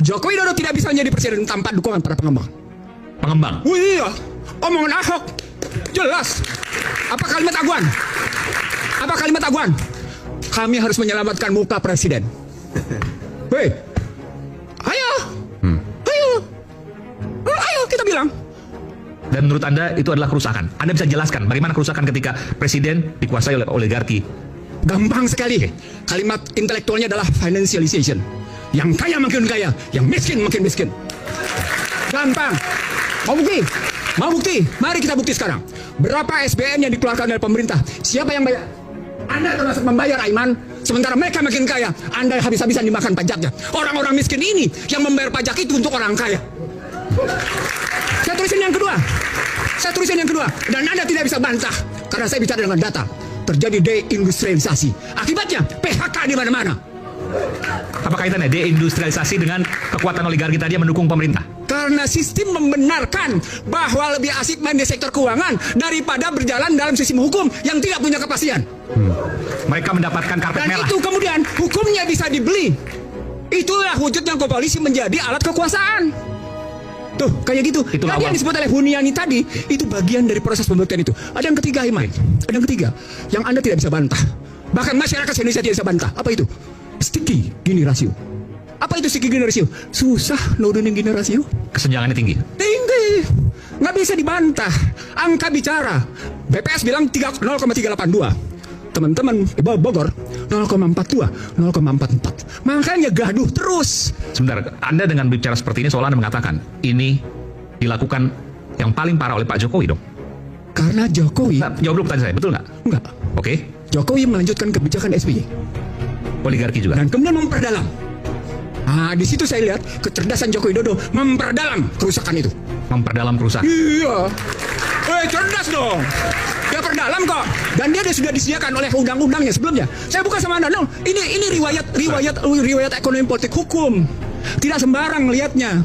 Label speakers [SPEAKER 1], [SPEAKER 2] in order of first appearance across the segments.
[SPEAKER 1] Joko Widodo tidak bisa menjadi presiden tanpa dukungan para pengembang.
[SPEAKER 2] Pengembang.
[SPEAKER 1] Oh iya, omongan Ahok jelas. Apa kalimat Aguan? Apa kalimat Aguan? Kami harus menyelamatkan muka presiden. Hei, ayo, ayo, ayo kita bilang.
[SPEAKER 2] Dan menurut Anda itu adalah kerusakan. Anda bisa jelaskan bagaimana kerusakan ketika presiden dikuasai oleh oligarki?
[SPEAKER 1] Gampang sekali. Kalimat intelektualnya adalah financialization. Yang kaya makin kaya, yang miskin makin miskin. Gampang. Mau bukti? Mau bukti? Mari kita bukti sekarang. Berapa SBN yang dikeluarkan oleh pemerintah? Siapa yang bayar? Anda termasuk membayar, Aiman. Sementara mereka makin kaya, Anda habis-habisan dimakan pajaknya. Orang-orang miskin ini yang membayar pajak itu untuk orang kaya. Saya tulisin yang kedua. Saya tulisin yang kedua. Dan Anda tidak bisa bantah. Karena saya bicara dengan data. Terjadi deindustrialisasi. Akibatnya PHK di mana-mana.
[SPEAKER 2] Apa kaitannya deindustrialisasi dengan kekuatan oligarki tadi yang mendukung pemerintah?
[SPEAKER 1] Karena sistem membenarkan bahwa lebih asik main di sektor keuangan daripada berjalan dalam sistem hukum yang tidak punya kepastian.
[SPEAKER 2] Mereka mendapatkan karpet
[SPEAKER 1] Dan
[SPEAKER 2] merah.
[SPEAKER 1] itu kemudian hukumnya bisa dibeli. Itulah wujudnya koalisi menjadi alat kekuasaan. Tuh, kayak gitu.
[SPEAKER 2] Itulah
[SPEAKER 1] Tadi yang disebut oleh Buniani tadi, itu bagian dari proses pembuktian itu. Ada yang ketiga, Iman. Ada yang ketiga, yang Anda tidak bisa bantah. Bahkan masyarakat Indonesia tidak bisa bantah. Apa itu? Sticky Gini rasio. Apa itu sticky Gini rasio? Susah nurunin Gini rasio.
[SPEAKER 2] Kesenjangannya tinggi.
[SPEAKER 1] Tinggi. Nggak bisa dibantah. Angka bicara. BPS bilang 0,382. Teman-teman Bogor 0,42, 0,44. Makanya gaduh terus.
[SPEAKER 2] Sebentar, Anda dengan bicara seperti ini seolah Anda mengatakan ini dilakukan yang paling parah oleh Pak Jokowi dong.
[SPEAKER 1] Karena Jokowi,
[SPEAKER 2] Nah, jawab dulu pertanyaan saya, betul nggak?
[SPEAKER 1] enggak.
[SPEAKER 2] Oke,
[SPEAKER 1] Jokowi melanjutkan kebijakan SBY
[SPEAKER 2] oligarki juga.
[SPEAKER 1] dan kemudian memperdalam. Nah, di situ saya lihat kecerdasan Joko Widodo memperdalam kerusakan itu.
[SPEAKER 2] Memperdalam kerusakan.
[SPEAKER 1] Iya. Cerdas dong. Dia perdalam kok. Dan dia sudah disediakan oleh undang-undangnya sebelumnya. Saya bukan sama Anda. No. Ini riwayat ekonomi politik hukum. Tidak sembarang lihatnya.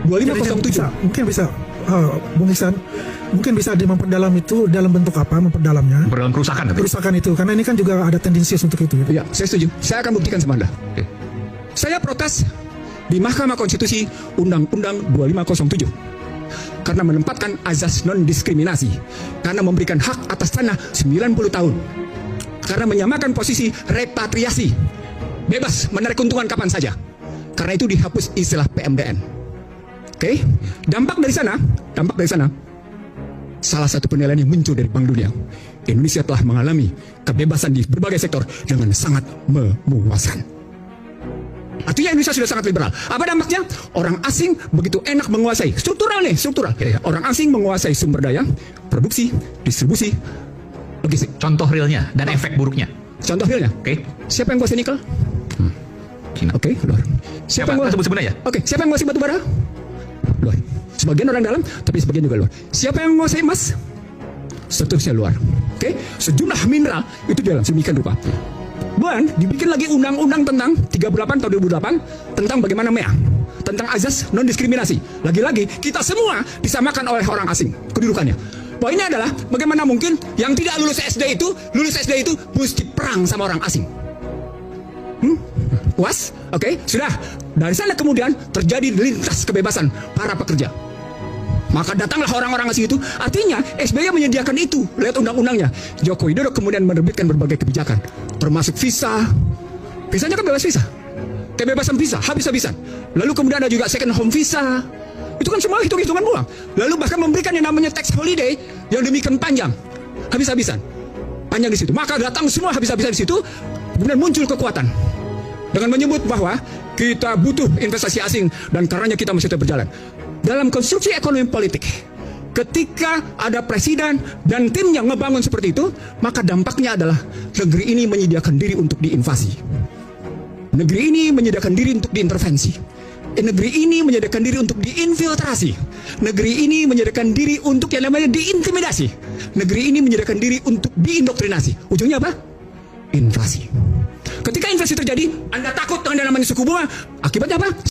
[SPEAKER 1] 2507.
[SPEAKER 3] Mungkin bisa Bung Iksan, mungkin bisa memperdalam itu dalam bentuk apa memperdalamnya?
[SPEAKER 2] Memperdalam kerusakan. Tapi.
[SPEAKER 3] Kerusakan itu, karena ini kan juga ada tendensius untuk itu.
[SPEAKER 1] Ya, saya setuju. Saya akan buktikan sama Anda.
[SPEAKER 2] Oke.
[SPEAKER 1] Saya protes di Mahkamah Konstitusi Undang-Undang 2507 karena menempatkan azas non-diskriminasi, karena memberikan hak atas tanah 90 tahun, karena menyamakan posisi repatriasi, bebas menarik keuntungan kapan saja. Karena itu dihapus istilah PMDN. Oke, dampak dari sana, salah satu penilaian yang muncul dari Bank Dunia, Indonesia telah mengalami kebebasan di berbagai sektor dengan sangat memuaskan. Artinya Indonesia sudah sangat liberal. Apa dampaknya? Orang asing begitu enak menguasai. Struktural nih, struktural. Orang asing menguasai sumber daya, produksi, distribusi, logistik.
[SPEAKER 2] Contoh realnya dan efek buruknya.
[SPEAKER 1] Contoh realnya.
[SPEAKER 2] Oke.
[SPEAKER 1] Siapa yang menguasai nikel?
[SPEAKER 2] Cina.
[SPEAKER 1] Oke, luar. Siapa yang
[SPEAKER 2] sebut sebenarnya?
[SPEAKER 1] Oke, siapa yang menguasai batu bara? Luar. Sebagian orang dalam, tapi sebagian juga luar. Siapa yang menguasai emas? Seterusnya luar. Oke, sejumlah mineral itu dalam sedemikian rupa. Dan dibikin lagi undang-undang tentang 38 tahun 2008 tentang bagaimana MEA, tentang azas non-diskriminasi. Lagi-lagi kita semua disamakan oleh orang asing kedudukannya. Poinnya adalah bagaimana mungkin yang tidak lulus SD itu mesti perang sama orang asing. Puas? Oke, sudah. Dari sana kemudian terjadi lintas kebebasan para pekerja. Maka datanglah orang-orang asing itu. Artinya SBY menyediakan itu. Lihat undang-undangnya. Joko Widodo kemudian menerbitkan berbagai kebijakan, termasuk visa. Visanya kan bebas visa. Kebebasan visa habis-habisan. Lalu kemudian ada juga second home visa. Itu kan semua hitung-hitungan uang. Lalu bahkan memberikan yang namanya tax holiday yang demikian panjang. Habis-habisan. Panjang di situ. Maka datang semua habis-habisan di situ. Kemudian muncul kekuatan dengan menyebut bahwa kita butuh investasi asing dan karenanya kita mesti tetap berjalan. Dalam konstruksi ekonomi politik, ketika ada presiden dan tim yang ngebangun seperti itu, maka dampaknya adalah negeri ini menyediakan diri untuk diinvasi. Negeri ini menyediakan diri untuk diintervensi. Negeri ini menyediakan diri untuk diinfiltrasi. Negeri ini menyediakan diri untuk yang namanya diintimidasi. Negeri ini menyediakan diri untuk diindoktrinasi. Ujungnya apa? Inflasi. Ketika inflasi terjadi, Anda takut dengan yang namanya suku bunga. Akibatnya apa?